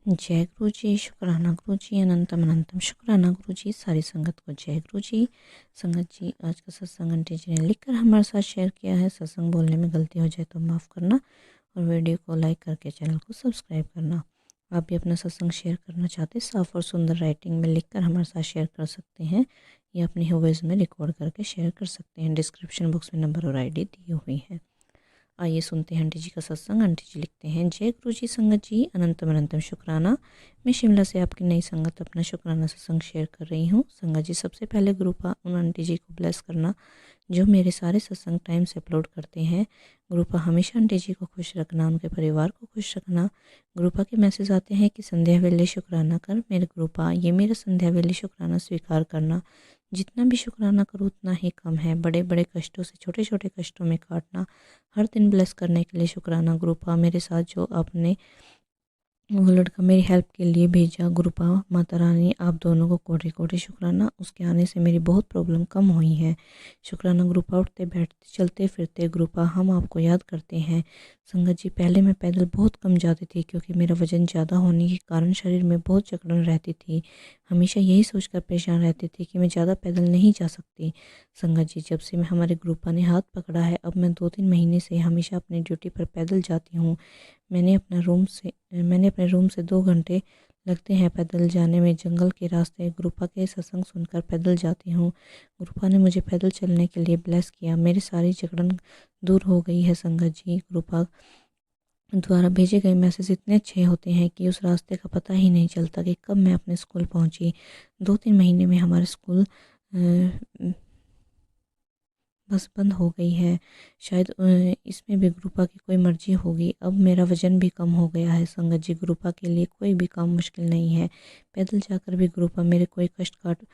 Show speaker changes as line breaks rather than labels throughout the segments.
जय गुरु जी, शुक्राना गुरु जी, अनंतम अनंतम शुक्राना गुरु जी, सारी संगत को जय गुरु जी। संगत जी, आज का सत्संग आंटी जी ने लिखकर हमारे साथ शेयर किया है। सत्संग बोलने में गलती हो जाए तो माफ़ करना और वीडियो को लाइक करके चैनल को सब्सक्राइब करना। आप भी अपना सत्संग शेयर करना चाहते साफ़ और सुंदर राइटिंग में लिखकर हमारे साथ शेयर कर सकते हैं या अपनी वॉइस में रिकॉर्ड करके शेयर कर सकते हैं। डिस्क्रिप्शन बॉक्स में नंबर और ID दी हुई है। आइए सुनते हैं आंटी जी का सत्संग। आंटी जी लिखते हैं, जय गुरु जी संगत जी, अनंतम अनंतम शुक्राना। मैं शिमला से आपकी नई संगत अपना शुक्राना सत्संग शेयर कर रही हूँ। संगत जी, सबसे पहले गुरुपा उन आंटी जी को ब्लेस करना जो मेरे सारे सत्संग टाइम से अपलोड करते हैं। गुरुपा हमेशा आंटी जी को खुश रखना, उनके परिवार को खुश रखना। गुरुपा के मैसेज आते हैं कि संध्या वेले शुक्राना कर। मेरे गुरुपा, ये मेरा संध्या वेले शुक्राना स्वीकार करना। जितना भी शुक्राना करूँ उतना ही कम है। बड़े बड़े कष्टों से छोटे छोटे कष्टों में काटना। हर दिन ब्लेस करने के लिए शुक्राना गुरुपा। मेरे साथ जो आपने वो लड़का मेरी हेल्प के लिए भेजा, गुरुपा माता रानी आप दोनों को कोटि कोटि शुक्राना। उसके आने से मेरी बहुत प्रॉब्लम कम हुई है। शुक्राना गुरुपा। उठते बैठते चलते फिरते गुरुपा हम आपको याद करते हैं। संगत जी, पहले मैं पैदल बहुत कम जाती थी क्योंकि मेरा वजन ज़्यादा होने के कारण शरीर में बहुत जकड़न रहती थी। हमेशा यही सोचकर परेशान रहती थी कि मैं ज़्यादा पैदल नहीं जा सकती। संगत जी, जब से मैं हमारे गुरुपा ने हाथ पकड़ा है, अब मैं 2-3 महीने से हमेशा अपनी ड्यूटी पर पैदल जाती हूँ। मैंने अपने रूम से 2 घंटे लगते हैं पैदल जाने में। जंगल के रास्ते गुरुपा के सत्संग सुनकर पैदल जाती हूँ। गुरुपा ने मुझे पैदल चलने के लिए ब्लेस किया। मेरी सारी जकड़न दूर हो गई है। संगत जी, गुरुपा द्वारा भेजे गए मैसेज इतने अच्छे होते हैं कि उस रास्ते का पता ही नहीं चलता कि कब मैं अपने स्कूल पहुँची। 2-3 महीने में हमारे स्कूल बस बंद हो गई है। शायद इसमें भी गुरुपा की कोई मर्जी होगी। अब मेरा वज़न भी कम हो गया है। संगत जी, गुरुपा के लिए कोई भी काम मुश्किल नहीं है। पैदल जाकर भी गुरुपा मेरे कोई कष्ट काट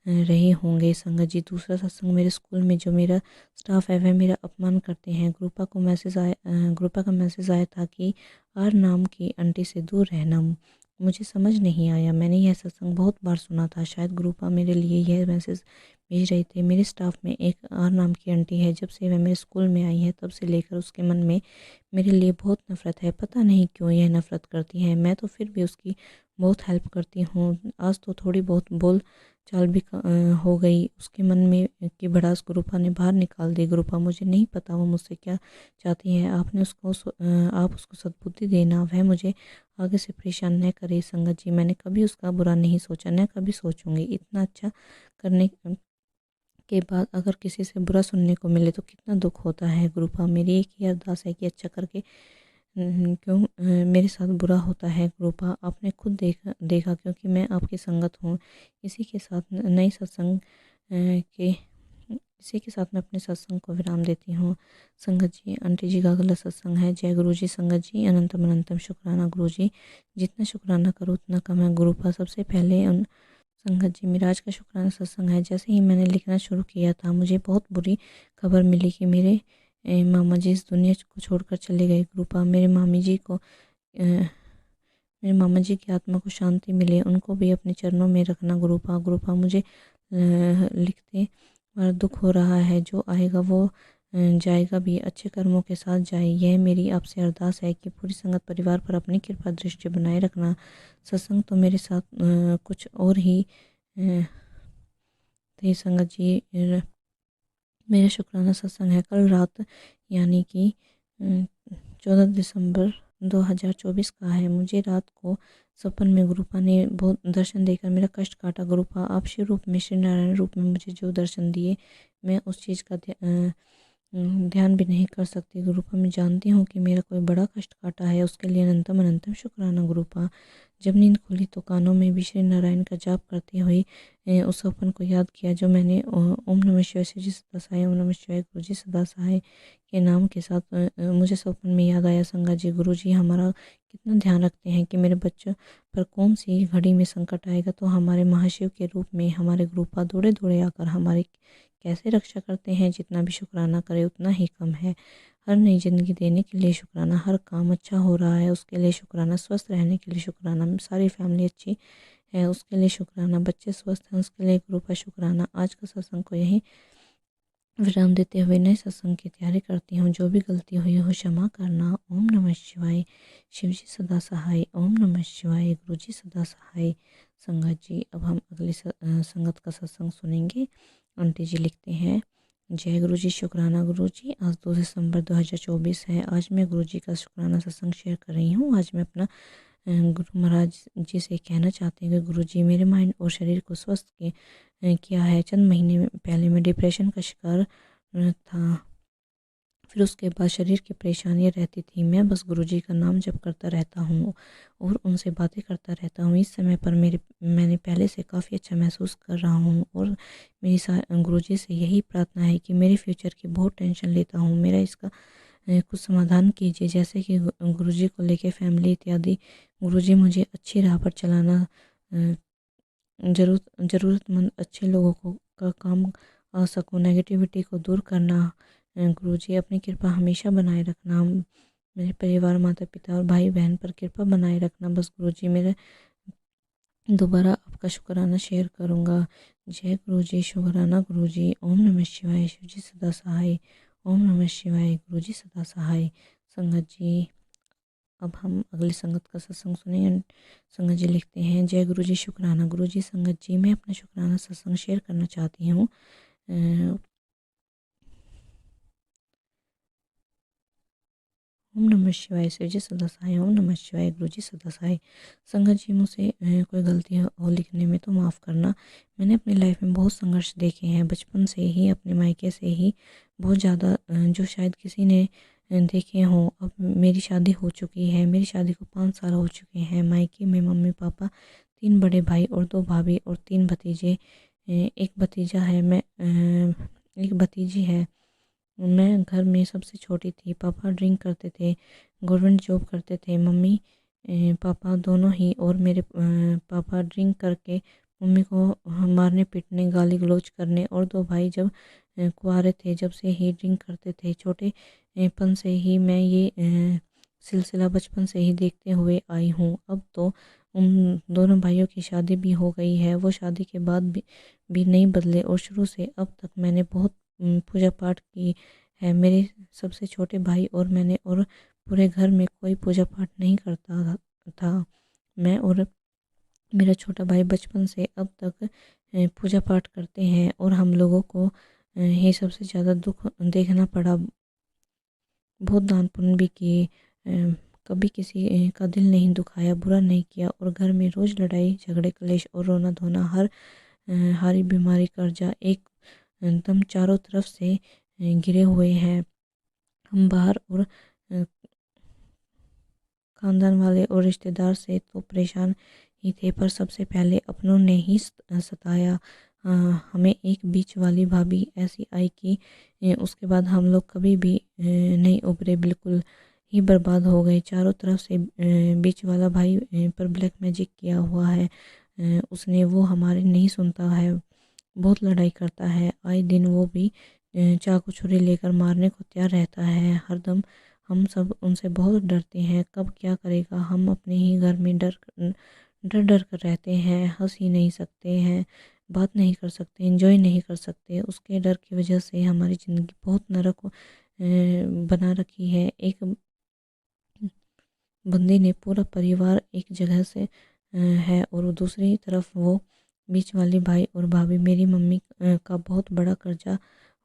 रहे होंगे। संगत जी, दूसरा सत्संग, मेरे स्कूल में जो मेरा स्टाफ है वह मेरा अपमान करते हैं। गुरुपा का मैसेज आया था कि आर नाम की आंटी से दूर रहना। मुझे समझ नहीं आया। मैंने यह सत्संग बहुत बार सुना था। शायद गुरुपा मेरे लिए यह मैसेज भेज रहे थे। मेरे स्टाफ में एक आर नाम की आंटी है। जब से वह मेरे स्कूल में आई है तब से लेकर उसके मन में मेरे लिए बहुत नफ़रत है। पता नहीं क्यों यह नफ़रत करती है। मैं तो फिर भी उसकी बहुत हेल्प करती हूँ। आज तो थोड़ी बहुत बोल चाल भी हो गई। उसके मन में की भड़ास गुरुपा ने बाहर निकाल दी। गुरुपा, मुझे नहीं पता वो मुझसे क्या चाहती है। आप उसको सद्बुद्धि देना, वह मुझे आगे से परेशान न करे। संगत जी, मैंने कभी उसका बुरा नहीं सोचा, न कभी सोचूंगी। इतना अच्छा करने के बाद अगर किसी से बुरा सुनने को मिले तो कितना दुख होता है। गुरुपा, मेरी एक ही अरदास है कि अच्छा करके क्यों मेरे साथ बुरा होता है। गुरुपा, आपने खुद देखा क्योंकि मैं आपकी संगत हूँ। इसी के साथ नई सत्संग के इसी के साथ मैं अपने सत्संग को विराम देती हूँ। संगत जी, आंटी जी का अगला सत्संग है। जय गुरु जी संगत जी, अनंतम अनंतम शुक्राना गुरु जी। जितना शुक्राना करो उतना कम है। गुरुपा, सबसे पहले संगत जी, मेरा आज का शुक्राना सत्संग है। जैसे ही मैंने लिखना शुरू किया था मुझे बहुत बुरी खबर मिली कि मेरे मामा जी इस दुनिया को छोड़कर चले गए। गुरुपा, मेरे मामा जी की आत्मा को शांति मिले, उनको भी अपने चरणों में रखना। गुरुपा, मुझे लिखते और दुख हो रहा है। जो आएगा वो जाएगा भी, अच्छे कर्मों के साथ जाए। यह मेरी आपसे अरदास है कि पूरी संगत परिवार पर अपनी कृपा दृष्टि बनाए रखना। सत्संग तो मेरे साथ कुछ और ही थे। संगत जी, मेरा शुक्राना सत्संग है कल रात, यानी कि 14 दिसंबर 2024 का है। मुझे रात को सपन में गुरुपा ने बहुत दर्शन देकर मेरा कष्ट काटा। गुरुपा, आप शिव रूप में, श्री नारायण रूप में मुझे जो दर्शन दिए, मैं उस चीज़ का ध्यान भी नहीं कर सकती। गुरुपा, मैं जानती हूँ कि मेरा कोई बड़ा कष्ट काटा है, उसके लिए अनंतम अनंतम शुक्राना। गुरुपा, जब नींद खुली तो कानों में भी श्री नारायण का जाप करते हुए उस सपन को याद किया जो मैंने ओम नमः शिवाय शिव जी सदा सहाय, ओम नमः शिवाय गुरु जी सदा सहाय के नाम के साथ मुझे सपन में याद आया। संगत जी, गुरु जी हमारा कितना ध्यान रखते हैं कि मेरे बच्चों पर कौन सी घड़ी में संकट आएगा तो हमारे महाशिव के रूप में हमारे गुरुपा दौड़े दौड़े आकर हमारे कैसे रक्षा करते हैं। जितना भी शुक्राना करे उतना ही कम है। हर नई ज़िंदगी देने के लिए शुक्राना, हर काम अच्छा हो रहा है उसके लिए शुक्राना, स्वस्थ रहने के लिए शुक्राना, सारी फैमिली अच्छी है उसके लिए शुक्राना, बच्चे स्वस्थ हैं उसके लिए गुरु का शुक्राना। आज का सत्संग को यहीं विराम देते हुए नए सत्संग की तैयारी करती हूँ। जो भी गलती हुई हो क्षमा करना। ओम नमः शिवाय। शिव जी सदा सहाय। ओम नमः शिवाय। गुरु जी सदा सहाय। संगत जी, अब हम अगली संगत का सत्संग सुनेंगे। आंटी जी लिखते हैं, जय गुरु जी, शुक्राना गुरु जी। आज 2 दिसंबर 2024 है। आज मैं गुरु जी का शुक्राना सत्संग शेयर कर रही हूँ। आज मैं अपना गुरु महाराज जी से कहना चाहते हैं कि गुरु जी, मेरे माइंड और शरीर को स्वस्थ किया है। चंद महीने पहले मैं डिप्रेशन का शिकार था। फिर उसके बाद शरीर की परेशानियां रहती थी। मैं बस गुरु जी का नाम जप करता रहता हूँ और उनसे बातें करता रहता हूँ। इस समय पर मैंने पहले से काफ़ी अच्छा महसूस कर रहा हूँ और मेरी गुरु जी से यही प्रार्थना है कि मेरे फ्यूचर की बहुत टेंशन लेता हूँ, मेरा इसका कुछ समाधान कीजिए, जैसे कि गुरु जी को लेके फैमिली इत्यादि। गुरु जी, मुझे अच्छी राह पर चलाना, ज़रूरतमंद अच्छे लोगों को का काम आ सकूँ, नेगेटिविटी को दूर करना। गुरु जी, अपनी कृपा हमेशा बनाए रखना। मेरे परिवार, माता पिता और भाई बहन पर कृपा बनाए रखना। बस गुरु जी, मेरे दोबारा आपका शुक्राना शेयर करूँगा। जय गुरु जी, शुक्राना गुरु जी। ओम नमः शिवाय। शिव जी सदा सहाय। ओम नमः शिवाय। गुरु जी सदा सहाय। संगत जी, अब हम अगली संगत का सत्संग सुनेंगे। संगत जी लिखते हैं, जय गुरु जी, शुक्राना गुरु जी। संगत जी, मैं अपना शुक्राना सत्संग शेयर करना चाहती हूँ। ओम नमः शिवाय। शिव जी सदा सहाय। ओम नमः शिवाय। गुरु जी सदा सहाय। संगत जी, मुझसे कोई गलती हो लिखने में तो माफ़ करना। मैंने अपनी लाइफ में बहुत संघर्ष देखे हैं, बचपन से ही, अपने मायके से ही बहुत ज़्यादा, जो शायद किसी ने देखे हों। अब मेरी शादी हो चुकी है। मेरी शादी को 5 साल हो चुके हैं। मायके में मम्मी पापा, 3 बड़े भाई और 2 भाभी और 3 भतीजे। एक भतीजा है, एक भतीजी है। मैं घर में सबसे छोटी थी। पापा ड्रिंक करते थे, गवर्नमेंट जॉब करते थे। मम्मी पापा दोनों ही, और मेरे पापा ड्रिंक करके मम्मी को मारने पीटने, गाली गलौज करने, और 2 भाई जब कुंवारे थे जब से ही ड्रिंक करते थे। छोटे पन से ही मैं ये सिलसिला बचपन से ही देखते हुए आई हूँ। अब तो उन दोनों भाइयों की शादी भी हो गई है। वो शादी के बाद भी नहीं बदले और शुरू से अब तक मैंने बहुत पूजा पाठ की है। मेरे सबसे छोटे भाई और मैंने, और पूरे घर में कोई पूजा पाठ नहीं करता था। मैं और मेरा छोटा भाई बचपन से अब तक पूजा पाठ करते हैं और हम लोगों को ही सबसे ज़्यादा दुख देखना पड़ा। बहुत दान पुण्य भी किए, कभी किसी का दिल नहीं दुखाया, बुरा नहीं किया, और घर में रोज़ लड़ाई झगड़े कलेश और रोना धोना, हारी बीमारी कर्जा एकदम चारों तरफ से घिरे हुए हैं। हम बाहर और खानदान वाले और रिश्तेदार से तो परेशान ही थे, पर सबसे पहले अपनों ने ही सताया। हमें एक बीच वाली भाभी ऐसी आई कि उसके बाद हम लोग कभी भी नहीं उभरे, बिल्कुल ही बर्बाद हो गए। चारों तरफ से बीच वाला भाई पर ब्लैक मैजिक किया हुआ है। उसने, वो हमारे नहीं सुनता है, बहुत लड़ाई करता है। आए दिन वो भी चाकू छुरी लेकर मारने को तैयार रहता है हरदम। हम सब उनसे बहुत डरते हैं, कब क्या करेगा। हम अपने ही घर में डर डर डर कर रहते हैं, हंस ही नहीं सकते हैं, बात नहीं कर सकते, एंजॉय नहीं कर सकते। उसके डर की वजह से हमारी ज़िंदगी बहुत नरक बना रखी है। एक बंदी ने पूरा परिवार एक जगह से है, और दूसरी तरफ वो बीच वाली भाई और भाभी। मेरी मम्मी का बहुत बड़ा कर्जा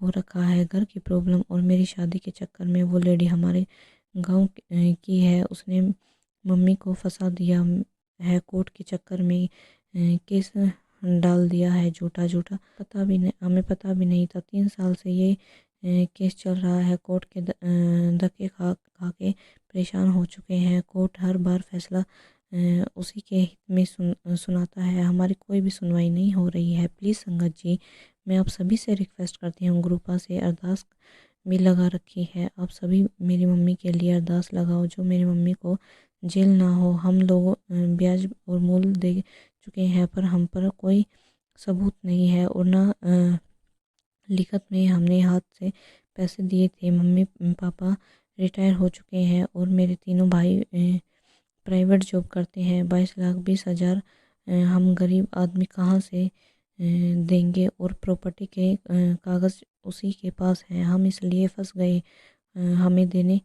हो रखा है, घर की प्रॉब्लम, और मेरी शादी के चक्कर में वो लेडी हमारे गांव की है। उसने मम्मी को फंसा दिया है, कोर्ट के चक्कर में केस डाल दिया है, झूठा झूठा। पता भी नहीं, हमें पता भी नहीं था। 3 साल से ये केस चल रहा है। कोर्ट के धक्के खा खा के परेशान हो चुके हैं। कोर्ट हर बार फैसला उसी के हित में सुनाता है। हमारी कोई भी सुनवाई नहीं हो रही है। प्लीज़ संगत जी, मैं आप सभी से रिक्वेस्ट करती हूँ, ग्रुपा से अरदास भी लगा रखी है, आप सभी मेरी मम्मी के लिए अरदास लगाओ, जो मेरी मम्मी को जेल ना हो। हम लोग ब्याज और मूल दे चुके हैं, पर हम पर कोई सबूत नहीं है, और ना लिखत में हमने हाथ से पैसे दिए थे। मम्मी पापा रिटायर हो चुके हैं और मेरे तीनों भाई प्राइवेट जॉब करते हैं। 22 लाख 20 हज़ार हम गरीब आदमी कहाँ से देंगे और प्रॉपर्टी के कागज़ उसी के पास हैं। हम इसलिए फंस गए, हमें देने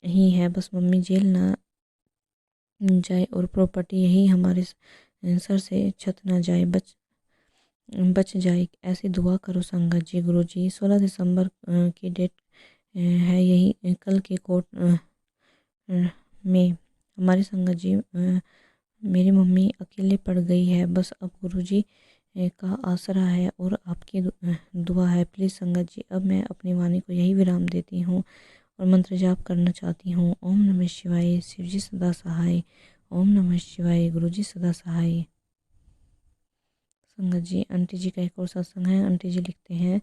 ही है, बस मम्मी जेल ना जाए और प्रॉपर्टी यही हमारे सर से छत ना जाए, बच जाए, ऐसी दुआ करो संगत जी। गुरु जी 16 दिसंबर की डेट है, यही कल के कोर्ट में हमारी संगत जी मेरी मम्मी अकेले पड़ गई है, बस अब गुरुजी का आसरा है और आपकी दुआ है। प्लीज़ संगत जी, अब मैं अपनी वाणी को यही विराम देती हूँ और मंत्र जाप करना चाहती हूँ। ओम नमः शिवाय, शिवजी सदा सहाय। ओम नमः शिवाय, गुरुजी सदा सहाय। संगत जी, आंटी जी का एक और सत्संग है। आंटी जी लिखते हैं,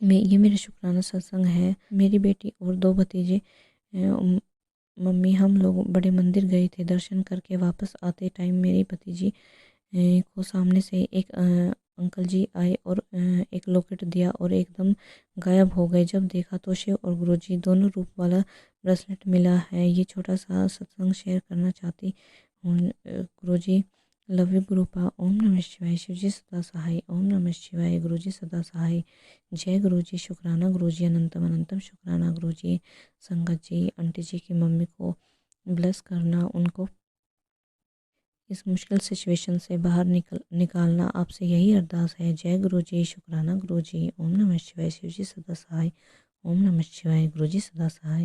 ये मेरा शुक्राना सत्संग है। मेरी बेटी और 2 भतीजे मम्मी हम लोग बड़े मंदिर गए थे। दर्शन करके वापस आते टाइम मेरी भतीजी को सामने से एक अंकल जी आए और एक लॉकेट दिया और एकदम गायब हो गए। जब देखा तो शिव और गुरुजी दोनों रूप वाला ब्रेसलेट मिला है। ये छोटा सा सत्संग शेयर करना चाहती हूँ। गुरुजी लव यू गुरुपा। ओम नमः शिवाय, शिवजी सदा सहाय। ओम नमः शिवाय, गुरुजी सदा सहाय। जय गुरुजी। शुक्राना गुरुजी, अनंतम अनंतम शुक्राना गुरुजी। संगत जी, आंटी जी की मम्मी को ब्लेस करना, उनको इस मुश्किल सिचुएशन से बाहर निकालना, आपसे यही अरदास है। जय गुरु जी। शुक्राना गुरु जी। ओम नमः शिवाय, शिवजी सदा सहाय। ओम नमः शिवाय, गुरु जी सदा सहाय।